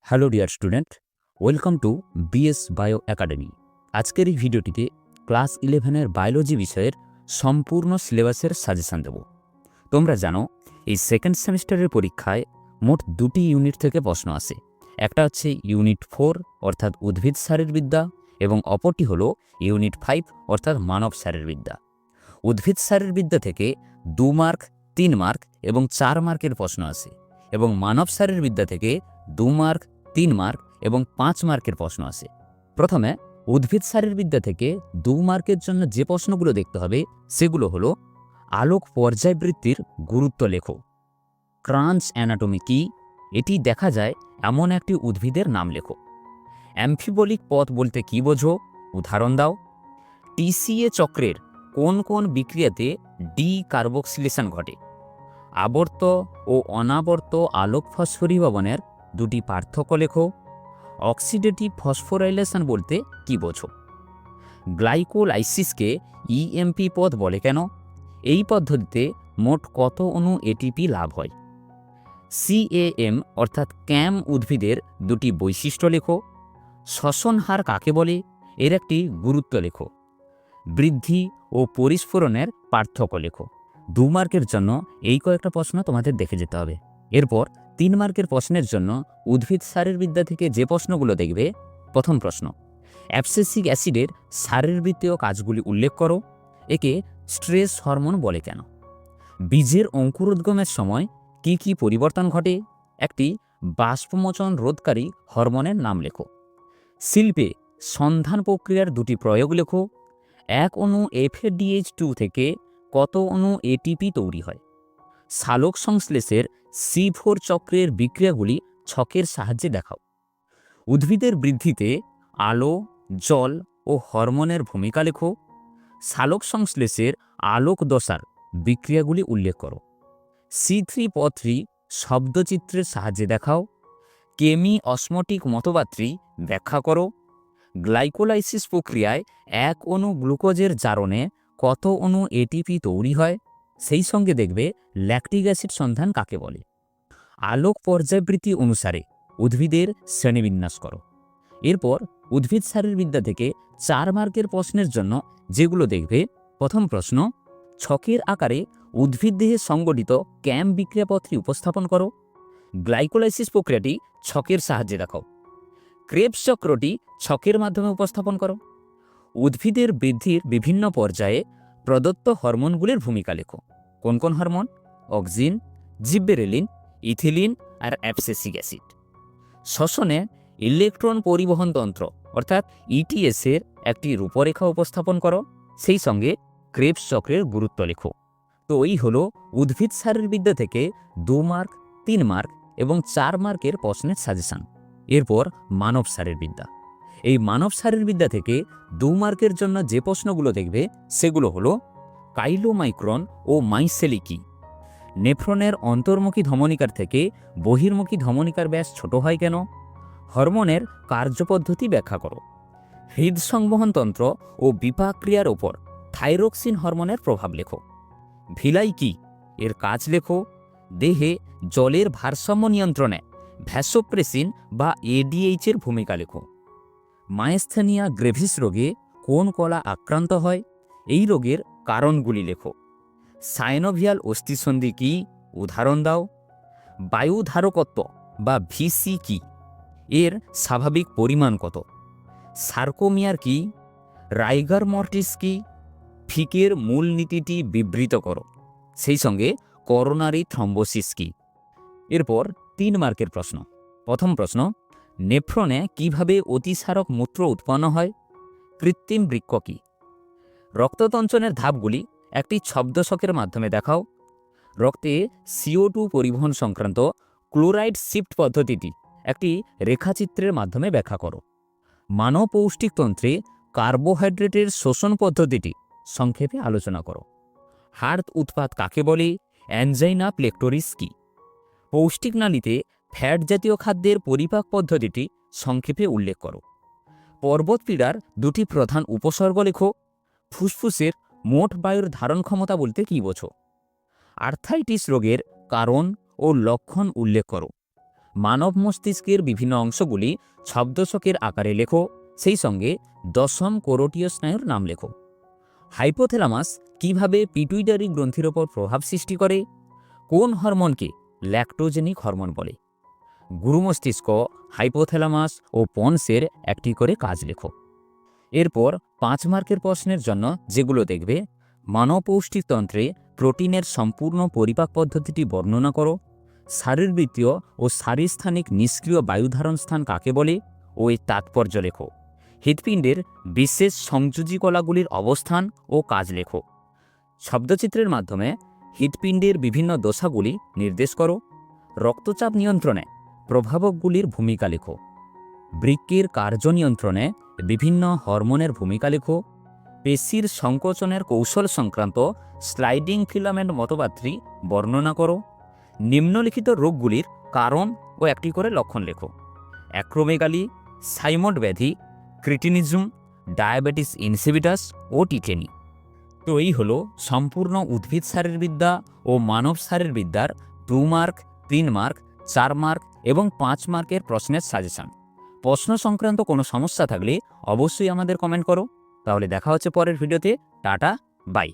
Hello dear student, welcome to BS bio academy. আজকের এই ভিডিওটিতে ক্লাস 11-এর বায়োলজি বিষয়ের সম্পূর্ণ সিলেবাসের সাজেশন দেব। তোমরা জানো এই সেকেন্ড সেমিস্টারের পরীক্ষায় মোট 2টি ইউনিট থেকে প্রশ্ন আসে। একটা হচ্ছে ইউনিট 4 অর্থাৎ উদ্ভিদ শারীরবিদ্যা এবং অপরটি হলো ইউনিট 5 অর্থাৎ মানব শারীরবিদ্যা। উদ্ভিদ শারীরবিদ্যা থেকে 2 মার্ক, 3 মার্ক এবং 4 মার্কের প্রশ্ন আসে এবং মানব শারীরবিদ্যা থেকে 2 মার্ক, 3 মার্ক এবং 5 মার্কের প্রশ্ন আসে। প্রথমে উদ্ভিদ শারীরবিদ্যা থেকে 2 মার্কের জন্য যে প্রশ্নগুলো দেখতে হবে সেগুলো হলো আলোক পর্যায়বৃত্তির গুরুত্ব লেখো, ক্রাঞ্চ অ্যানাটমি কি, এটি দেখা যায় এমন একটি উদ্ভিদের নাম লেখো, অ্যাম্ফিবলিক পথ বলতে কি বোঝো, উদাহরণ দাও, টিসিএ চক্রের কোন কোন বিক্রিয়াতে ডি কার্বক্সিলেশন ঘটে, আবর্ত ও অনাবর্ত আলোক ফসফরিভবনের দুটি পার্থক্য লেখো, অক্সিডেটিভ ফসফোরাইলেশন বলতে কি বোঝো, গ্লাইকোলাইসিসকে ইএমপি পথ বলে কেন, এই পদ্ধতিতে মোট কত অণু এটিপি লাভ হয়, সিএএম অর্থাৎ ক্যাম উদ্ভিদের দুটি বৈশিষ্ট্য লেখো, শ্বসন হার কাকে বলে, এর একটি গুরুত্ব লেখো, বৃদ্ধি ও পরিস্ফুরণের পার্থক্য লেখো। 2 মার্কের জন্য এই কয়েকটা প্রশ্ন তোমাদের দেখে যেতে হবে। এরপর 3 মার্কের প্রশ্নের জন্য উদ্ভিদ শারীরবিদ্যা থেকে যে প্রশ্নগুলো দেখবে, প্রথম প্রশ্ন, অ্যাবসেসিক অ্যাসিডের শারীরবৃত্তীয় কাজগুলি উল্লেখ করো, একে স্ট্রেস হরমোন বলে কেন, বীজের অঙ্কুরোদ্গমের সময় কি কি পরিবর্তন ঘটে, একটি বাষ্পমোচন রোধকারী হরমোনের নাম লেখো, শিল্পে সন্ধান প্রক্রিয়ার দুটি প্রয়োগ লেখো, এক অণু FADH2 থেকে কত অণু এটিপি তৈরি হয়, সালোক সংশ্লেষের C4 চক্রের বিক্রিয়াগুলি ছকের সাহায্যে দেখাও, উদ্ভিদের বৃদ্ধিতে আলো, জল ও হরমোনের ভূমিকা লেখো, সালোক সংশ্লেষের আলোক দশার বিক্রিয়াগুলি উল্লেখ করো, C3PO3 শব্দচিত্রের সাহায্যে দেখাও, কেমি অসমটিক মতবাদটি ব্যাখ্যা করো, গ্লাইকোলাইসিস প্রক্রিয়ায় এক অণু গ্লুকোজের জারণে কত অণু এটিপি তৈরি হয়, সেই সঙ্গে দেখবে ল্যাকটিক অ্যাসিড সন্ধান কাকে বলে, আলোক পর্যায়বৃত্তি অনুসারে উদ্ভিদের শ্রেণীবিন্যাস করো। এরপর উদ্ভিদ শারীরবিদ্যা থেকে 4 মার্কের প্রশ্নের জন্য যেগুলো দেখবে, প্রথম প্রশ্ন, ছকের আকারে উদ্ভিদ দেহে সংগঠিত ক্যাম বিক্রিয়াপত্রী উপস্থাপন করো, গ্লাইকোলাইসিস প্রক্রিয়াটি ছকের সাহায্যে দেখাও, ক্রেবস চক্রটি ছকের মাধ্যমে উপস্থাপন করো, উদ্ভিদের বৃদ্ধির বিভিন্ন পর্যায়ে প্রদত্ত হরমোনগুলির ভূমিকা লেখো, কোন কোন হরমোন, অক্সিন, জিব্বেরেলিন, ইথিলিন আর অ্যাবসেসিক অ্যাসিড, শ্বসনে ইলেকট্রন পরিবহন তন্ত্র অর্থাৎ ETS এর একটি রূপরেখা উপস্থাপন করো, সেই সঙ্গে ক্রেবস চক্রের গুরুত্ব লেখো। তো এই হলো উদ্ভিদ শারীরবিদ্যা থেকে 2 মার্ক, 3 মার্ক এবং 4 মার্কের প্রশ্নের সাজেশন। এরপর মানব শারীরবিদ্যা। এই মানব শারীরবিদ্যা থেকে 2 মার্কের জন্য যে প্রশ্নগুলো দেখবে সেগুলো হলো কাইলোমাইক্রন ও মাইসেলি কি, নেফ্রনের অন্তর্মুখী ধমনিকার থেকে বহির্মুখী ধমনিকার ব্যাস ছোট হয় কেন, হরমোনের কার্যপদ্ধতি ব্যাখ্যা করো, হৃদসংবহন তন্ত্র ও বিপাক ক্রিয়ার ওপর থাইরোক্সিন হরমোনের প্রভাব লেখো, ভিলাই কি, এর কাজ লেখো, দেহে জলের ভারসাম্য নিয়ন্ত্রণে ভ্যাসোপ্রেসিন বা ADH এর ভূমিকা লেখো, মায়েস্থেনিয়া গ্রেভিস রোগে কোন কলা আক্রান্ত হয়, এই রোগের কারণগুলি লেখো, সাইনোভিয়াল অস্থিসন্ধি কি, উদাহরণ দাও, বায়ুধারকত্ব বা VC কি, এর স্বাভাবিক পরিমাণ কত, সার্কোমিয়ার কি, রাইগার মর্টিস কি, ফিকের মূল নীতিটি বিবৃত করো, সেই সঙ্গে করোনারি থ্রম্বোসিস কি। এরপর 3 মার্কের প্রশ্ন, প্রথম প্রশ্ন, নেফ্রনে কিভাবে অতিসারক মূত্র উৎপন্ন হয়, কৃত্রিম বৃক্ক কি, রক্ততঞ্চনের ধাপগুলি একটি ছদ্মছকের মাধ্যমে দেখাও, রক্তে CO2 পরিবহন সংক্রান্ত ক্লোরাইড শিফট পদ্ধতিটি একটি রেখাচিত্রের মাধ্যমে ব্যাখ্যা করো, মানব পৌষ্টিকতন্ত্রে কার্বোহাইড্রেটের শোষণ পদ্ধতিটি সংক্ষেপে আলোচনা করো, হাড় উৎপাদ কাকে বলে, অ্যানজাইনা প্লেক্টোরিস কি, পৌষ্টিক নালীতে ফ্যাট জাতীয় খাদ্যের পরিপাক পদ্ধতিটি সংক্ষেপে উল্লেখ করো, পর্বতপীড়ার দুটি প্রধান উপসর্গ লেখো, ফুসফুসের মোট বায়ুর ধারণ ক্ষমতা বলতে কি বোঝো, আর্থাইটিস রোগের কারণ ও লক্ষণ উল্লেখ করো, মানব মস্তিষ্কের বিভিন্ন অংশগুলি ছদ্মছকের আকারে লেখো, সেই সঙ্গে দশম করোটীয় স্নায়ুর নাম লেখো। হাইপোথ্যালামাস কিভাবে পিটুইটারি গ্রন্থির ওপর প্রভাব সৃষ্টি করে? কোন হরমোনকে ল্যাক্টোজেনিক হরমোন বলে? গুরু মস্তিষ্ক, হাইপোথ্যালামাস ও পন্সের একটি করে কাজ লেখো। এরপর 5 মার্কের প্রশ্নের জন্য যেগুলো দেখবে, মানবপৌষ্টিকতন্ত্রে প্রোটিনের সম্পূর্ণ পরিপাক পদ্ধতিটি বর্ণনা করো, শারীরবৃত্তীয় ও শারীরস্থানিক নিষ্ক্রিয় বায়ুধারণ স্থান কাকে বলে ও এর তাৎপর্য লেখো। হৃৎপিণ্ডের বিশেষ সংযোজী কলাগুলির অবস্থান ও কাজ লেখো। শব্দচিত্রের মাধ্যমে হৃৎপিণ্ডের বিভিন্ন দশাগুলি নির্দেশ করো। রক্তচাপ নিয়ন্ত্রণে প্রভাবকগুলির ভূমিকা লেখো। বৃক্কের কার্য নিয়ন্ত্রণে বিভিন্ন হরমোনের ভূমিকা লেখো। পেশির সংকোচনের কৌশল সংক্রান্ত স্লাইডিং ফিলামেন্ট মতবাদটি বর্ণনা করো। নিম্নলিখিত রোগগুলির কারণ ও একটি করে লক্ষণ লেখো। অ্যাক্রোমেগালি, সাইমন্ড ব্যাধি, ক্রিটিনিজম, ডায়াবেটিস ইনসিপিটাস ও টিটেনি। তো এই হলো সম্পূর্ণ উদ্ভিদ শারীরবিদ্যা ও মানব শারীরবিদ্যার 2 মার্ক, 3 মার্ক, 4 মার্ক এবং 5 মার্কের প্রশ্নের সাজেশন। প্রশ্ন সংক্রান্ত কোনো সমস্যা থাকলে অবশ্যই আমাদের কমেন্ট করো। তাহলে দেখা হচ্ছে পরের ভিডিওতে। Tata, by.